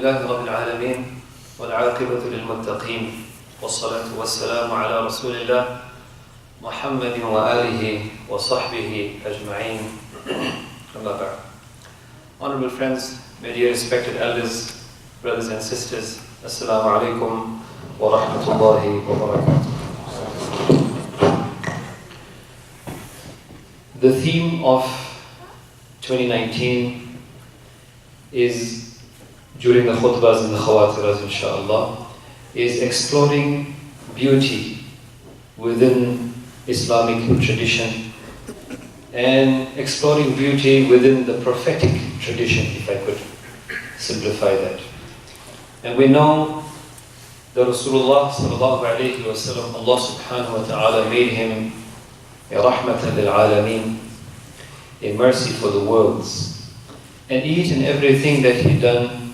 لله رب العالمين والعاقبة للمتقين والصلاة والسلام على رسول الله محمد وآله وصحبه أجمعين. أما بعد. Honorable friends, my dear respected elders, brothers and sisters, Assalamu alaikum wa rahmatullahi wa barakatuh. The theme of 2019 is, during the khutbahs and the khawatiras inshallah, is exploring beauty within Islamic tradition and exploring beauty within the prophetic tradition, if I could simplify that. And we know that Rasulullah sallallahu alayhi wa sallam, Allah subhanahu wa ta'ala made him a rahmatan lil alameen, a mercy for the worlds. And each and everything that he done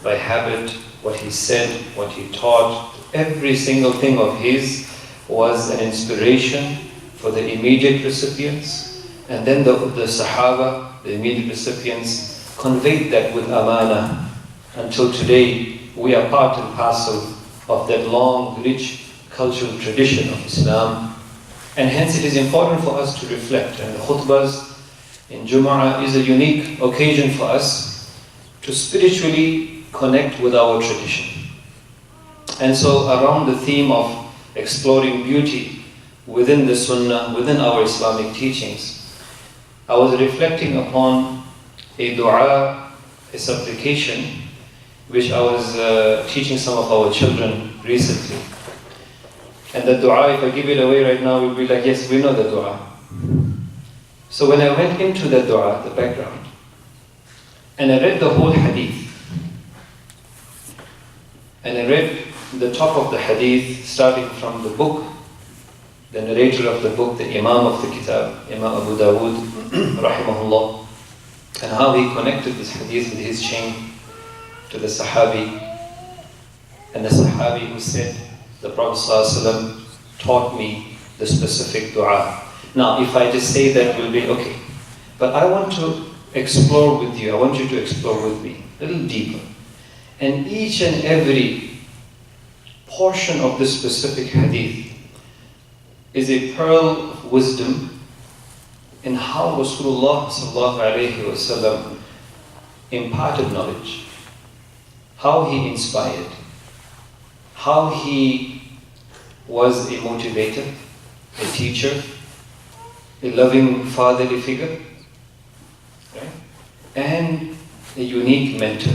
by habit, what he said, what he taught, every single thing of his was an inspiration for the immediate recipients. And then the Sahaba, the immediate recipients, conveyed that with amana. Until today, we are part and parcel of that long, rich cultural tradition of Islam. And hence it is important for us to reflect. And the khutbahs in Jum'ah is a unique occasion for us to spiritually connect with our tradition. And so around the theme of exploring beauty within the Sunnah, within our Islamic teachings, I was reflecting upon a dua, a supplication, which I was teaching some of our children recently. And the dua, if I give it away right now, we'll be like, yes, we know the dua. So when I went into the dua, the background, and I read the whole hadith, and I read the top of the hadith, starting from the book, the narrator of the book, the Imam of the Kitab, Imam Abu Dawood, rahimahullah, and how he connected this hadith with his chain to the Sahabi, and the Sahabi who said, the Prophet ﷺ taught me the specific dua. Now, if I just say that, will be okay. But I want to explore with you, I want you to explore with me, a little deeper. And each and every portion of this specific hadith is a pearl of wisdom in how Rasulullah sallallahu alayhi wa sallam imparted knowledge, how he inspired, how he was a motivator, a teacher, a loving fatherly figure, right? And a unique mentor.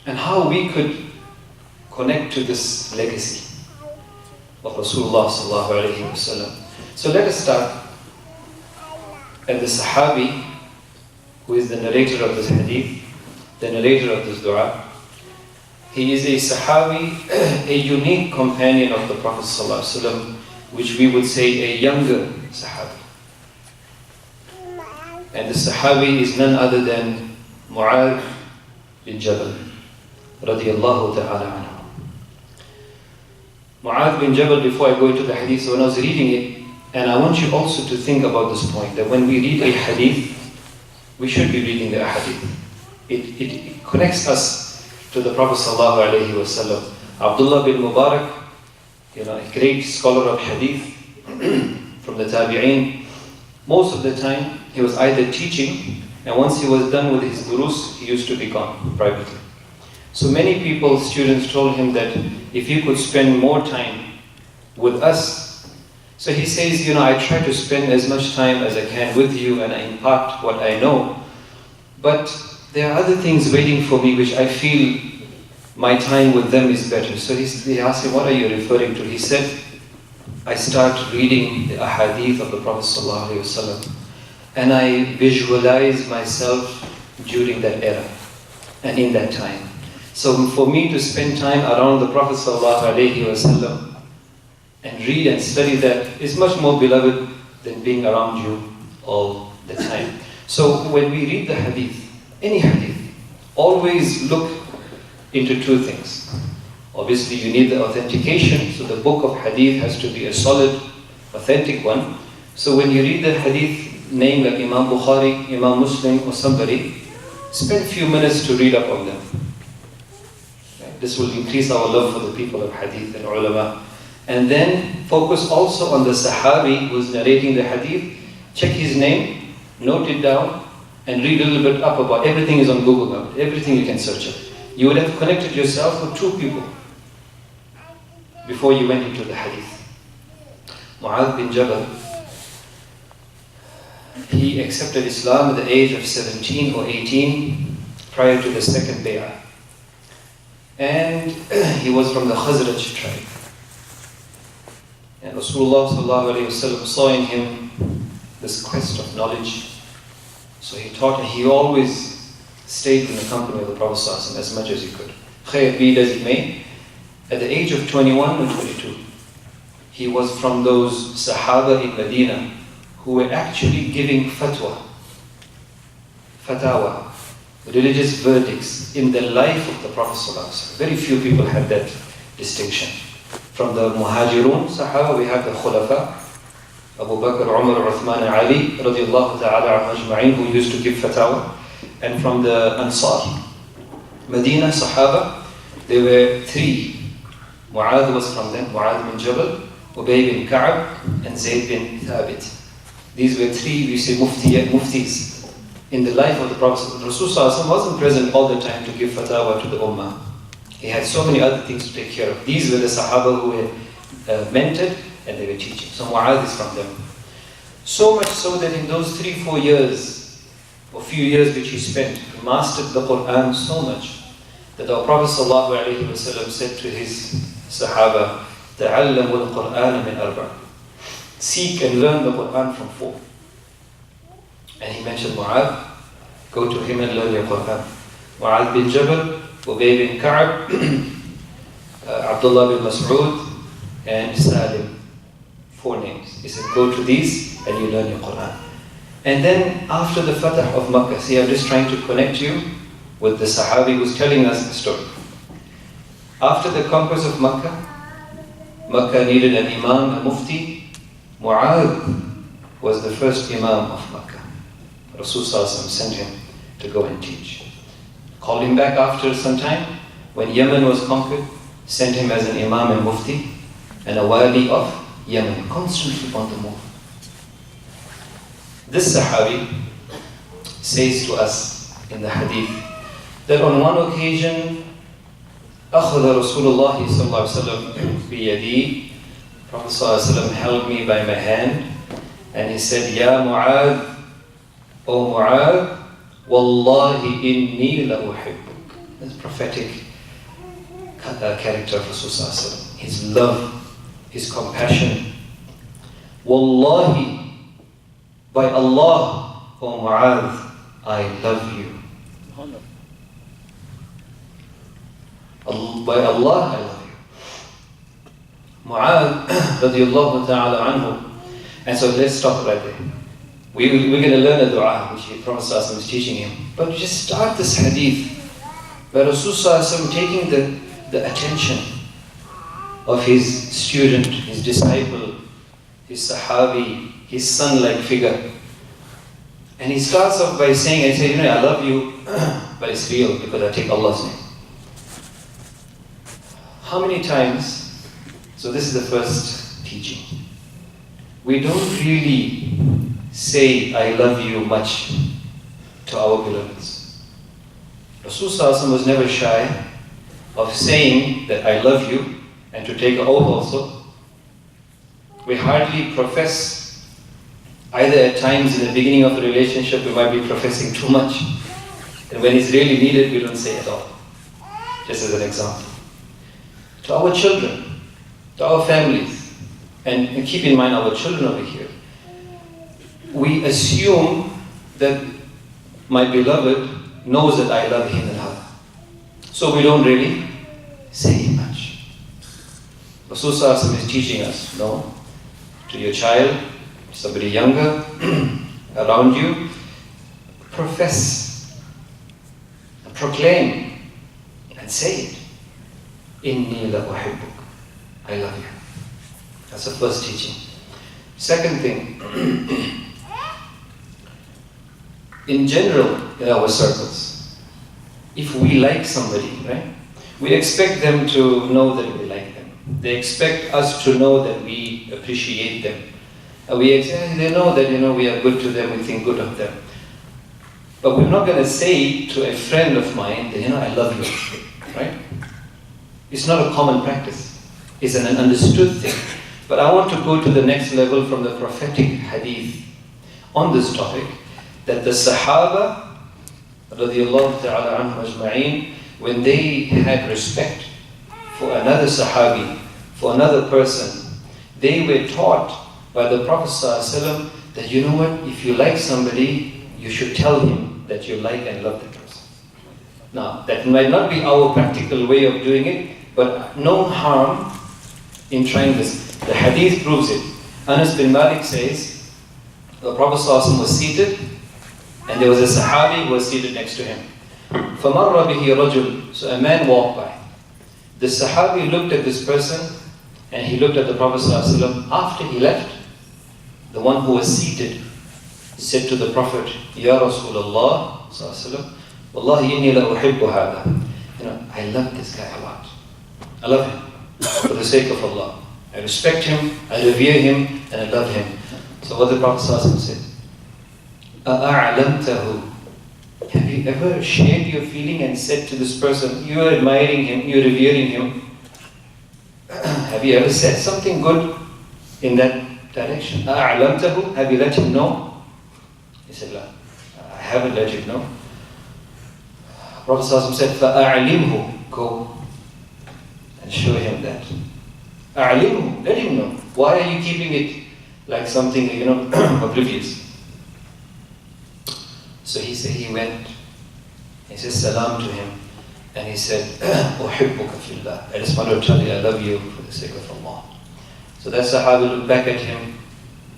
And how we could connect to this legacy of Rasulullah sallallahu alayhi wa sallam. So let us start at the Sahabi, who is the narrator of this hadith, the narrator of this dua. He is a Sahabi, a unique companion of the Prophet sallallahu alayhi wa sallam, which we would say a younger Sahabi. And the Sahabi is none other than Mu'adh bin Jabal, radiyallahu ta'ala anhu. Mu'adh bin Jabal, before I go into the hadith, so when I was reading it, and I want you also to think about this point, that when we read a hadith, we should be reading the hadith. It connects us to the Prophet sallallahu alayhi wa sallam. Abdullah bin Mubarak, a great scholar of hadith from the Tabi'een, most of the time he was either teaching, and once he was done with his durus, he used to be gone privately. So many people, students, told him that if he could spend more time with us. So he says, I try to spend as much time as I can with you and I impart what I know, but there are other things waiting for me which I feel my time with them is better. So he asked him, what are you referring to? He said, I start reading the ahadith of the Prophet ﷺ, and I visualize myself during that era and in that time. So for me to spend time around the Prophet ﷺ and read and study that is much more beloved than being around you all the time. So when we read the hadith, any hadith, always look into two things. Obviously you need the authentication, so the book of hadith has to be a solid, authentic one. So when you read the hadith name like Imam Bukhari, Imam Muslim or somebody, spend a few minutes to read up on them. This will increase our love for the people of hadith and ulama. And then focus also on the sahabi who is narrating the hadith. Check his name, note it down, and read a little bit up about everything is on Google now. Everything you can search it. You would have connected yourself with 2 people before you went into the hadith. Mu'adh bin Jabal, he accepted Islam at the age of 17 or 18 prior to the second bay'ah. And he was from the Khazraj tribe. And Rasulullah sallallahu alayhi wa sallam saw in him this quest of knowledge. So he taught, and he always stayed in the company of the Prophet sallallahu alayhi wa sallam as much as he could. Khair be as it may, at the age of 21 or 22, he was from those Sahaba in Medina who were actually giving fatawa, religious verdicts in the life of the Prophet ﷺ. Very few people had that distinction. From the Muhajirun Sahaba, we have the Khulafa, Abu Bakr, Umar, Uthman, and Ali, radiallahu ta'ala ajma'in, who used to give fatwa. And from the Ansar, Medina Sahaba, there were 3. Mu'adh was from them, Mu'adh bin Jabal, Ubay bin Ka'ab, and Zayd bin Thabit. These were 3, we say, muftis in the life of the Prophet. Rasulullah wasn't present all the time to give fatwa to the ummah. He had so many other things to take care of. These were the Sahaba who were mentored and they were teaching. So Mu'adh is from them. So much so that in those 3-4 years, or few years which he spent, he mastered the Quran so much that our Prophet ﷺ said to his Sahaba, تَعَلَّمُوا الْقُرْآنَ مِنْ أَرْبَعٍ. Seek and learn the Quran from 4. And he mentioned Mu'adh, go to him and learn your Quran. Mu'adh bin Jabal, Ubay bin Ka'ab, Abdullah bin Mas'ud, and Salim. 4 names. He said, go to these and you learn your Quran. And then after the Fatah of Makkah, see, I'm just trying to connect you with the Sahabi who's telling us the story. After the conquest of Makkah, Makkah needed an Imam, a Mufti. Mu'adh was the first Imam of Makkah. Rasulullah sent him to go and teach. Called him back after some time. When Yemen was conquered, sent him as an Imam and Mufti and a Wali of Yemen, constantly on the move. This Sahabi says to us in the hadith that on one occasion, أخذ رسول الله صلى الله عليه وسلم بيدي. Prophet صلى الله عليه وسلم held me by my hand and he said, يا معاذ, O Mu'adh, Wallahi inni la uhibbuk. That's prophetic character of Rasulullah. His love, his compassion. Wallahi, by Allah, O Mu'adh, I love you. By Allah, I love you. Mu'adh, radiallahu ta'ala anhu. And so let's stop right there. We're going to learn a dua which the Prophet ﷺ was teaching him. But just start this hadith by Rasulullah ﷺ taking the attention of his student, his disciple, his sahabi, his son-like figure. And he starts off by saying, I say, I love you, but it's real because I take Allah's name. How many times, so this is the first teaching, we don't really say, I love you much to our beloveds. Rasulullah was never shy of saying that I love you and to take an oath also. We hardly profess, either at times in the beginning of a relationship we might be professing too much, and when it's really needed we don't say at all. Just as an example. To our children, to our families, and keep in mind our children over here, we assume that my beloved knows that I love him and her. So we don't really say much. Rasulullah is teaching us, no, to your child, somebody younger, around you, profess, proclaim, and say it. Inni la uhibbuk. I love you. That's the first teaching. Second thing, in general, in our circles, if we like somebody, right? We expect them to know that we like them. They expect us to know that we appreciate them. They know that we are good to them, we think good of them. But we're not going to say to a friend of mine that, I love you, right? It's not a common practice. It's an understood thing. But I want to go to the next level from the prophetic hadith on this topic, that the Sahaba, radiallahu ta'ala anhum ajma'een, when they had respect for another Sahabi, for another person, they were taught by the Prophet ﷺ that if you like somebody, you should tell him that you like and love that person. Now, that might not be our practical way of doing it, but no harm in trying this. The hadith proves it. Anas bin Malik says, the Prophet ﷺ was seated, and there was a Sahabi who was seated next to him. فَمَرَّ بِهِ رَجُلٌ. So a man walked by. The Sahabi looked at this person, and he looked at the Prophet ﷺ. After he left, the one who was seated said to the Prophet, Ya Rasulullah ﷺ, Wallahi inni la uhibbu hada. I love this guy a lot. I love him for the sake of Allah. I respect him, I revere him, and I love him. So what the Prophet ﷺ said, أَأَعْلَمْتَهُ. Have you ever shared your feeling and said to this person, you're admiring him, you're revering him, have you ever said something good in that direction? أَأَعْلَمْتَهُ. Have you let him know? He said, La, I haven't let him know. Prophet ﷺ said, فَأَعْلِمْهُ. Go and show him that. أَعْلِمْهُ. Let him know. Why are you keeping it like something, oblivious? So he went, he said salam to him, and he said, أُحِبُّكَ فِي اللَّهِ. I just want to tell you, I love you for the sake of Allah. So that Sahabi looked back at him,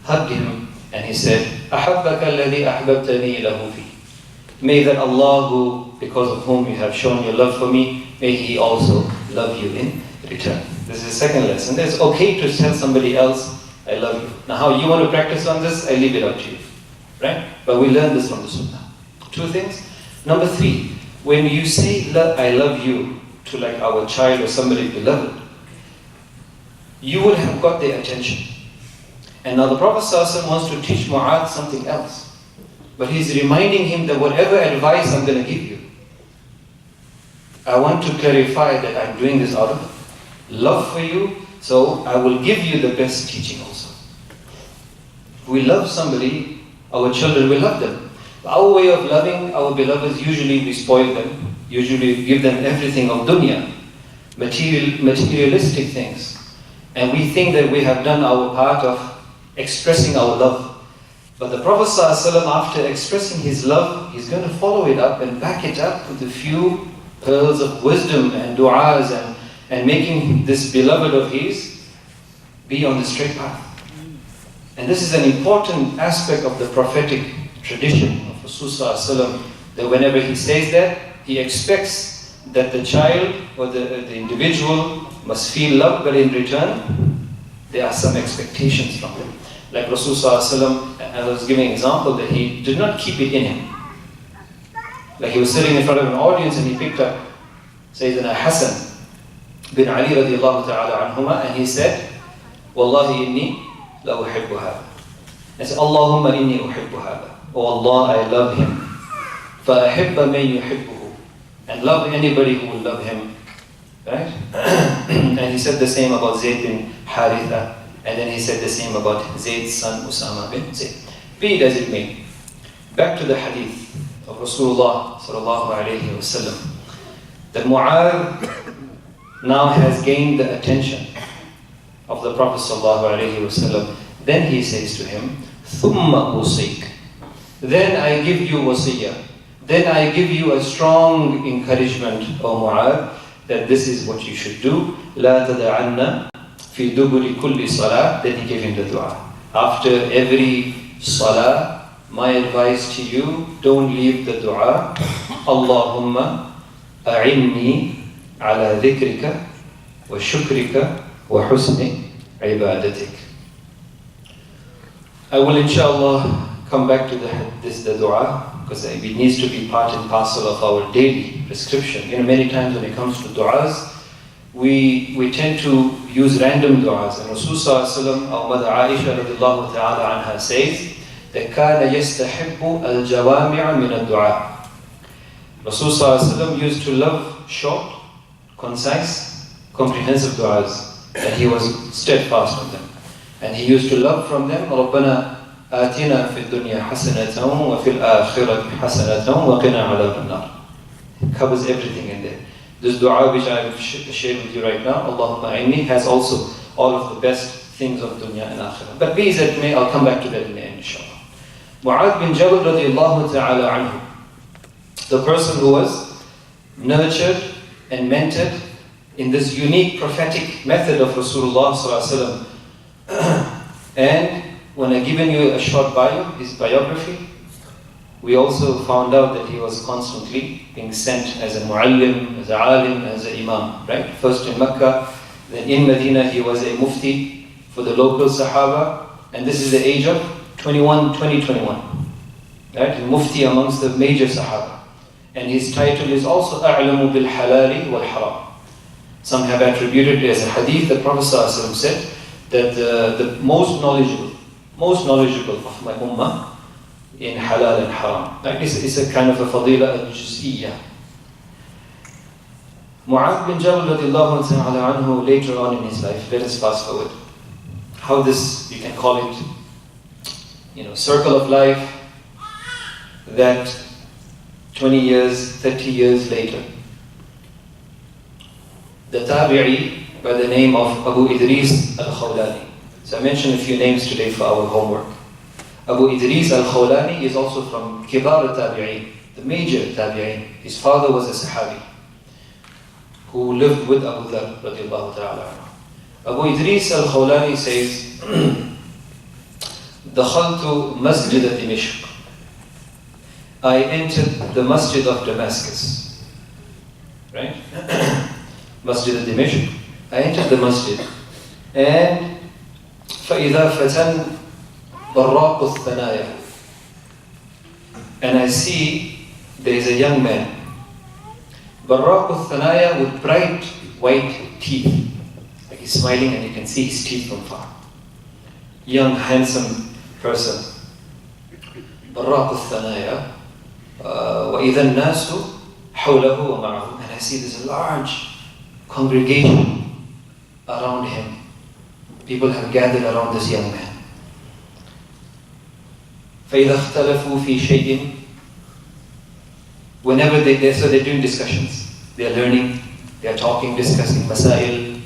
hugged him, and he said, أَحَبَّكَ الَّذِي أَحْبَبْتَنِي لَهُ فِي. May that Allah, who, because of whom you have shown your love for me, may He also love you in return. This is the second lesson. It's okay to tell somebody else, I love you. Now how you want to practice on this, I leave it up to you. Right? But we learn this from the Sunnah. Two things. Number three, when you say, I love you, to like our child or somebody beloved, you would have got their attention. And now the Prophet ﷺ wants to teach Mu'adh something else. But he's reminding him that whatever advice I'm going to give you, I want to clarify that I'm doing this out of love for you, so I will give you the best teaching also. If we love somebody, our children will love them. Our way of loving our beloveds, usually we spoil them, usually give them everything of dunya, materialistic things. And we think that we have done our part of expressing our love. But the Prophet ﷺ, after expressing his love, he's going to follow it up and back it up with a few pearls of wisdom and du'as and making this beloved of his be on the straight path. And this is an important aspect of the prophetic tradition of Rasulullah ﷺ, that whenever he says that, he expects that the child or the individual must feel love, but in return, there are some expectations from him. Like Rasulullah ﷺ, I was giving an example that he did not keep it in him. Like he was sitting in front of an audience and he picked up Sayyidina Hassan bin Ali radiallahu ta'ala anhuma, and he said, Wallahi inni la uhibbu hada. I said, Allahumma inni uhibbu hada. Oh Allah, I love him. Fa'ahibba man yuhibbuhu. And love anybody who will love him. Right? And he said the same about Zayd bin Haritha. And then he said the same about Zayd's son Usama bin Zayd. Be it as it may. Back to the hadith of Rasulullah sallallahu alayhi wa sallam. That Mu'adh now has gained the attention of the Prophet sallallahu alayhi wa sallam. Then he says to him, Thumma usik. Then I give you wasiyah. Then I give you a strong encouragement, O Mu'adh, that this is what you should do. La tada'anna fi duburi kulli salah. Then he gave him the dua. After every salah, my advice to you, don't leave the dua. Allahumma a'inni ala dhikrika wa shukrika wa husni ibadatik. I will inshallah come back to the dua because it needs to be part and parcel of our daily prescription. Many times when it comes to du'as, we tend to use random du'as. And Rasulullah, our mother Aisha radiallahu ta'ala anha says that كَانَ يَسْتَحِبُّ الْجَوَامِعَ مِنَ الدُّعَاءِ. Rasulullah used to love short, concise, comprehensive du'as, and he was steadfast on them. And he used to love from them, رَبَّنَا آتِنَا فِي الدُّنْيَا حَسَنَةً وَفِي الْآخِرَةِ حَسَنَةً وَقِنَا عَذَابَ النَّارِ. It covers everything in there. This dua which I have shared with you right now, Allahumma inni, has also all of the best things of dunya and akhirah. But be that may, I'll come back to that in the end, inshallah. Mu'adh bin Jabal radiallahu ta'ala anhu, the person who was nurtured and mentored in this unique prophetic method of Rasulullah sallallahu alaihi wasallam. And when I given you a short bio, his biography, we also found out that he was constantly being sent as a mu'allim, as a alim, as an imam, right? First in Mecca, then in Medina he was a mufti for the local Sahaba, and this is the age of 21, right? A mufti amongst the major Sahaba. And his title is also A'lamu bil halali wal haram. Some have attributed it as a hadith. The Prophet ﷺ said that the most knowledgeable of my ummah in halal and haram. Like it's a kind of a fadila al-juz'iyya. Mu'adh bin Jabal radiallahu ta'ala anhu, later on in his life, let us fast forward. How this, you can call it, circle of life, that 20 years, 30 years later, the tabi'i by the name of Abu Idris al-Khawlani. So I mentioned a few names today for our homework. Abu Idris al-Khawlani is also from Kibar al-Tabi'in, the major Tabi'in. His father was a Sahabi who lived with Abu Dhar radiallahu ta'ala. Abu Idris al-Khawlani says, دخلت مسجد دمشق. I entered the masjid of Damascus. Right? Masjid al-Dimashq. I entered the masjid. And فَإِذَا فَتَنْ بَرَّاقُ الثَّنَايَا. And I see there is a young man. بَرَّاقُ الثَّنَايَا with bright white teeth. Like he's smiling and you can see his teeth from far. Young, handsome person. بَرَّاقُ الثَّنَايَا. وَإِذَا النَّاسُ حَوْلَهُ وَمَعَهُ. And I see this large congregation around him. People have gathered around this young man. فَإِذَا اخْتَلَفُوا فِي شَيْءٍ. Whenever they're doing discussions. They're learning, they're talking, discussing masail,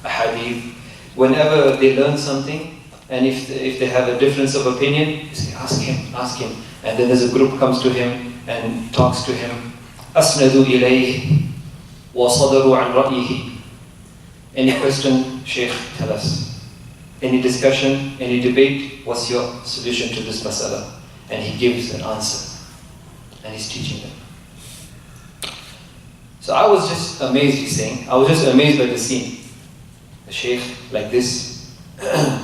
ahadith. Whenever they learn something, and if they have a difference of opinion, you say, ask him. And then there's a group comes to him and talks to him. أَسْنَدُوا إِلَيْهِ وَصَدَرُوا عَنْ رَأْيِهِ. Any question, Shaykh, tell us. Any discussion, any debate, what's your solution to this masala? And he gives an answer. And he's teaching them. So I was just amazed, he's saying. I was just amazed by the scene. The Shaykh like this,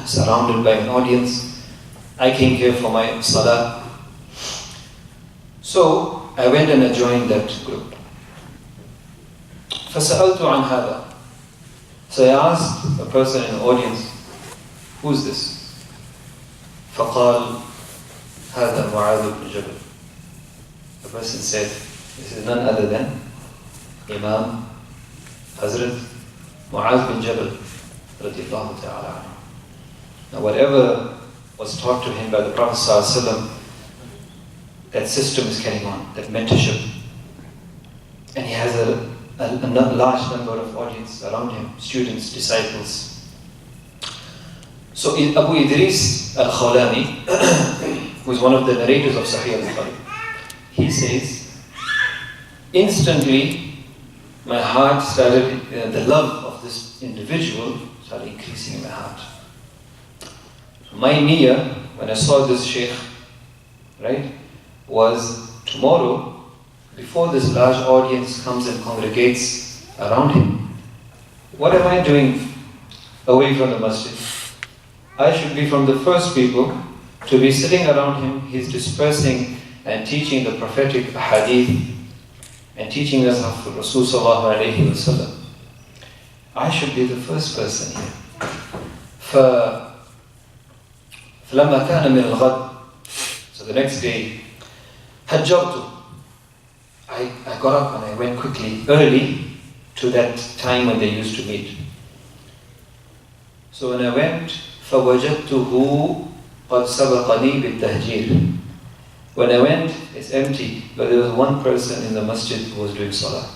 surrounded by an audience. I came here for my salah. So I went and I joined that group. فَسَأَلْتُ عَنْ هَذَا. So I asked a person in the audience, who's this? فَقَالْ هَذَا مُعَاذُ بْنُ جَبَلٍ. The person said, this is none other than Imam Hazrat Mu'adh bin Jabal radiallahu ta'ala. Now whatever was taught to him by the Prophet ﷺ, that system is carrying on, that mentorship. And he has a large number of audience around him, students, disciples. So Abu Idris al-Khawlani, who is one of the narrators of Sahih al-Bukhari, he says, instantly my heart started, the love of this individual started increasing in my heart. My niyyah, when I saw this Shaykh, right, was tomorrow, before this large audience comes and congregates around him, what am I doing away from the masjid? I should be from the first people to be sitting around him. He's dispersing and teaching the prophetic hadith and teaching us of Rasul sallallahu alayhi wa sallam, I should be the first person here. فلما كان من الغد, so the next day, هجرت, I got up and I went quickly, early, to that time when they used to meet. So when I went, فوجدته قد سبقني بالتهجير. When I went, it's empty, but there was one person in the masjid who was doing salah.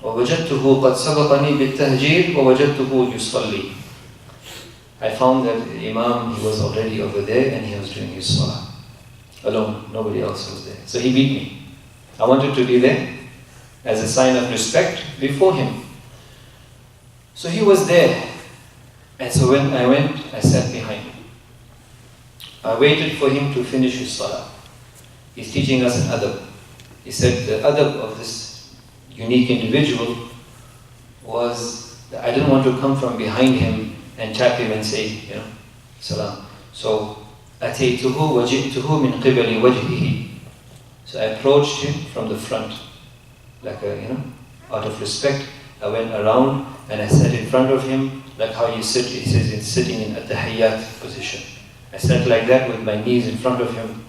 ووجدته قد سبقني بالتهجير ووجدته يصلي. I found that the Imam, he was already over there and he was doing his salah. Alone, nobody else was there. So he beat me. I wanted to be there as a sign of respect before him. So he was there. And so when I went, I sat behind him. I waited for him to finish his salah. He's teaching us an adab. He said the adab of this unique individual was that I didn't want to come from behind him and tap him and say, salam. So, أتيته وجئته من قبل وجهه. So I approached him from the front, like out of respect. I went around and I sat in front of him, like how you sit. He says it's sitting in at-tahiyyat position. I sat like that with my knees in front of him.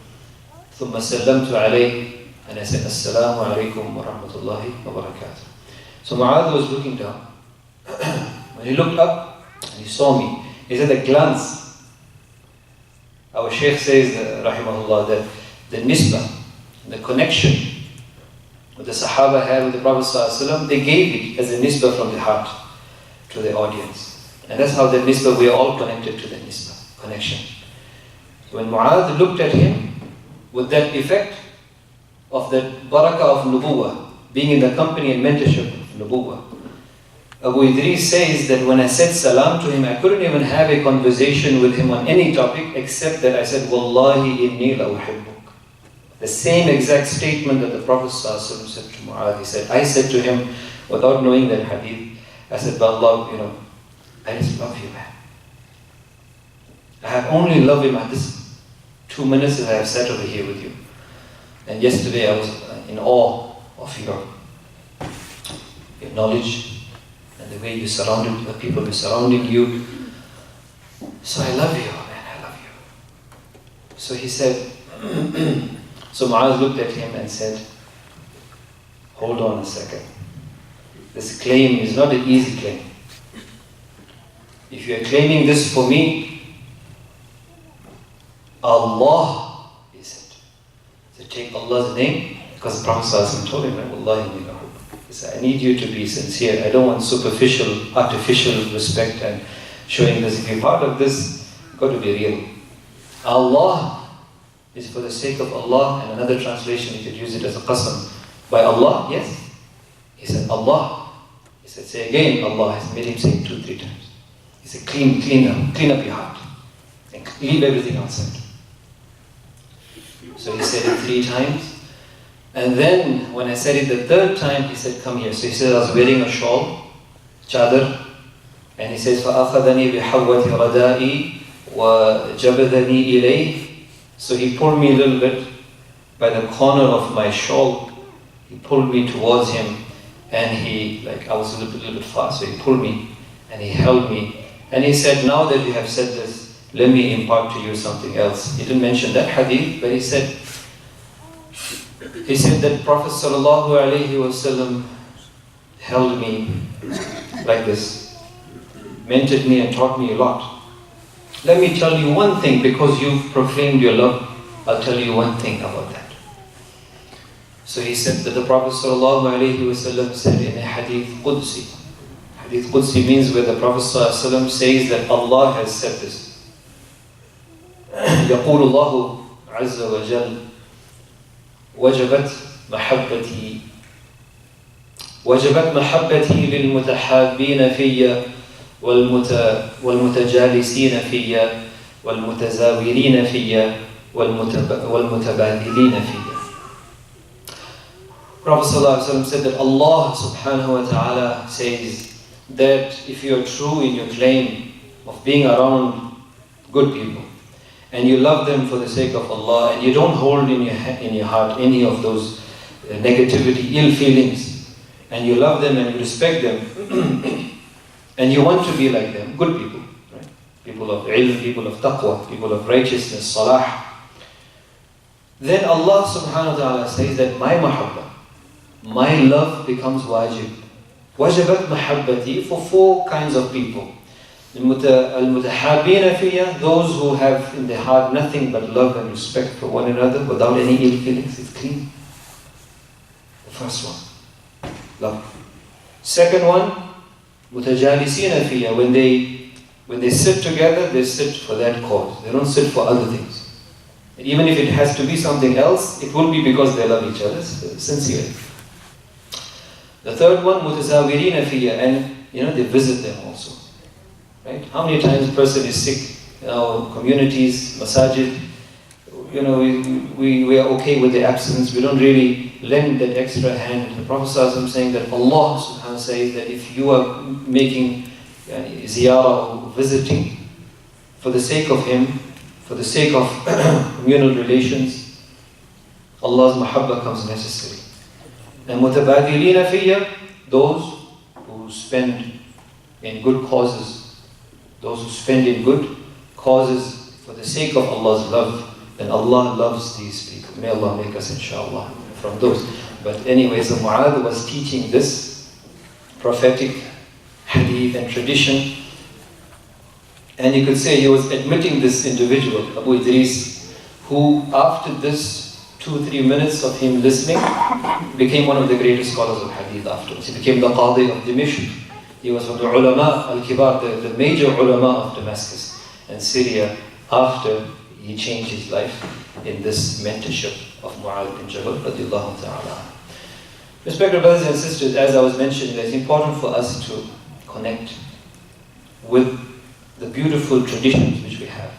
ثم سلمت عليه, and I said, السلام عليكم ورحمة الله وبركاته. So Mu'adh was looking down. When he looked up and he saw me, he said a glance. Our Shaykh says, rahimahullah, that the nisbah, the connection that the Sahaba had with the Prophet ﷺ, they gave it as a nisbah from the heart to the audience. And that's how the nisbah, we are all connected to the nisbah, connection. So when Mu'adh looked at him, with that effect of that barakah of nubuwwah, being in the company and mentorship of nubuwwah, Abu Idris says that when I said salam to him, I couldn't even have a conversation with him on any topic except that I said, Wallahi inni la uhibbuk. The same exact statement that the Prophet ﷺ said to Mu'adh. He said, I said to him, without knowing that hadith, I said, by Allah, I just love you, man. I have only loved him at this 2 minutes that I have sat over here with you. And yesterday I was in awe of your knowledge and the way you surrounded the people who surrounding you. So I love you, man, I love you. So he said, so Mu'adh looked at him and said, hold on a second. This claim is not an easy claim. If you are claiming this for me, Allah is it. So take Allah's name, because the Prophet ﷺ told him, Wallahi inni la uhibbuk. He said, I need you to be sincere. I don't want superficial, artificial respect and showing this. If you're part of this, you've got to be real. Allah is for the sake of Allah, and another translation you could use it as a qasam. By Allah, yes. He said Allah. He said, say again Allah. He made him say it 2-3 times. He said, clean up your heart. And leave everything outside. So he said it 3 times. And then when I said it the 3rd time, he said, come here. So he said, I was wearing a shawl, chadar. And he says, فَأَخَذَنِي بِحَوَّةِ غَدَائِي وَجَبَذَنِي إِلَيْهِ. So he pulled me a little bit by the corner of my shawl. He pulled me towards him. And I was a little bit far, so he pulled me and he held me. And he said, now that you have said this, let me impart to you something else. He didn't mention that hadith, but he said that Prophet ﷺ held me like this, mentored me and taught me a lot. Let me tell you one thing, because you've proclaimed your love, I'll tell you one thing about that. So he said that the Prophet ﷺ said in a hadith Qudsi. Hadith Qudsi means where the Prophet ﷺ says that Allah has said this. يقول الله عز وجل وجبت محبتي للمتحابين في والمتجالسين في والمتزاورين في والمتبادلين في. Prophet ﷺ said that Allah subhanahu wa ta'ala says that if you are true in your claim of being around good people and you love them for the sake of Allah, and you don't hold in your heart any of those negativity, ill feelings, and you love them and you respect them, and you want to be like them, good people, right? People of ilm, people of taqwa, people of righteousness, salah, then Allah subhanahu wa ta'ala says that my mahabba, my love becomes wajib. Wajabat mahabbati for 4 kinds of people. Al-mutahabina fiyya, those who have in their heart nothing but love and respect for one another without any ill feelings. It's clean. The first one, love. Second one, mutajalisina fiyya, when they sit together, they sit for that cause. They don't sit for other things. And even if it has to be something else, it will be because they love each other sincerely. The third one, mutazawirina fiyya, and they visit them also. Right? How many times a person is sick in our communities, masajid, we are okay with the absence, we don't really lend that extra hand. The Prophet ﷺ saying that Allah subhanahu wa ta'ala says that if you are making ziyarah or visiting for the sake of Him, for the sake of communal relations, Allah's mahabbah comes necessary. And mutabadilina fiyya, those who spend in good causes, those who spend in good causes for the sake of Allah's love, then Allah loves these people. May Allah make us, inshallah, from those. But anyways, Mu'adh was teaching this prophetic hadith and tradition, and you could say he was admitting this individual, Abu Idris, who after this 2-3 minutes of him listening, became one of the greatest scholars of hadith afterwards. He became the Qadi of Dimishq. He was from the ulama al-kibar, the major ulama of Damascus and Syria, after he changed his life in this mentorship of Mu'adh bin Jabal radiallahu ta'ala. Respected brothers and sisters, as I was mentioning, it's important for us to connect with the beautiful traditions which we have.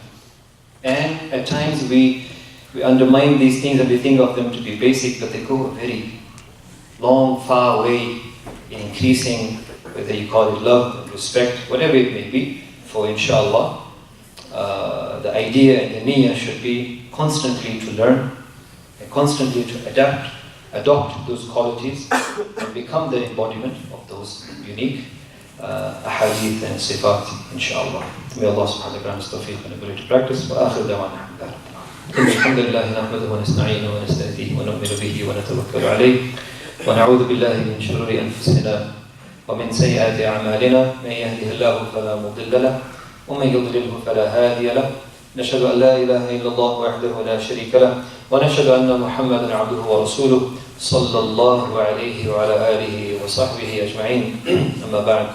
And at times we undermine these things and we think of them to be basic, but they go a very long, far way in increasing, whether you call it love, respect, whatever it may be, for inshallah, the idea and the niyyah should be constantly to learn and constantly to adopt those qualities and become the embodiment of those unique ahadith and sifat, inshallah. May Allah subhanahu wa ta'ala grant us tawfiq and ability to practice. Wa akhir dawana alhamdulillah nahmaduhu wa nasta'inuhu wa nasta'idhihi wa nu'minu bihi wa natawakkalu alayhi wa na'udhu billahi min shururi anfusina ومن سيئات أعمالنا من يهده الله فلا مضل له ومن يضلله فلا هادي له نشهد أن لا إله إلا الله وحده لا شريك له ونشهد أن محمدا عبده ورسوله صلى الله عليه وعلى آله وصحبه أجمعين أما بعد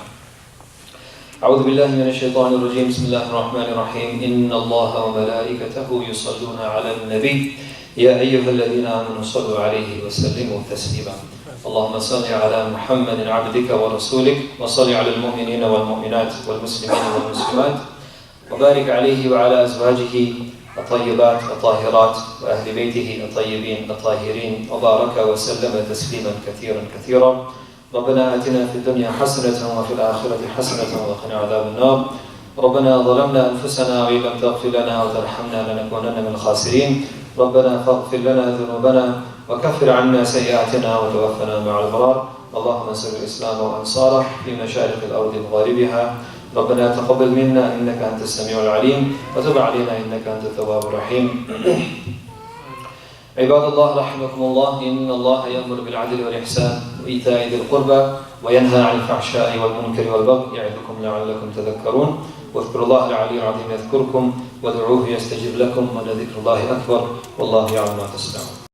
أعوذ بالله من الشيطان الرجيم بسم الله الرحمن الرحيم إن الله وملائكته يصلون على النبي يا أيها الذين آمنوا صلوا عليه وسلموا تسليما اللهم صل على محمد عبدك ورسولك وصل على المؤمنين والمؤمنات والمسلمين والمسلمات وبارك عليه وعلى أزواجه الطيبات الطاهرات وأهل بيته الطيبين الطاهرين وبارك وسلم تسليما كثيرا كثيرا ربنا آتنا في الدنيا حسنة وفي الآخرة حسنة وقنا عذاب النار ربنا ظلمنا أنفسنا وإن لم تغفر لنا وترحمنا لنكونن من الخاسرين ربنا فاغفر لنا ذنوبنا وكفر عنا سيئاتنا وتوفنا مع الأبرار اللهم انصر الإسلام وأنصاره في مشارق الأرض ومغاربها ربنا تقبل منا إنك أنت السميع العليم وتب علينا إنك أنت التواب الرحيم عباد الله رحمكم الله إن الله يأمر بالعدل والإحسان وإيتاء ذي القربى وينهى عن الفحشاء والمنكر والبغي يعظكم لعلكم تذكرون واذكروا الله العلي العظيم يذكركم وادعوه يستجب لكم ولذكر الله أكبر والله يعلم ما تصنعون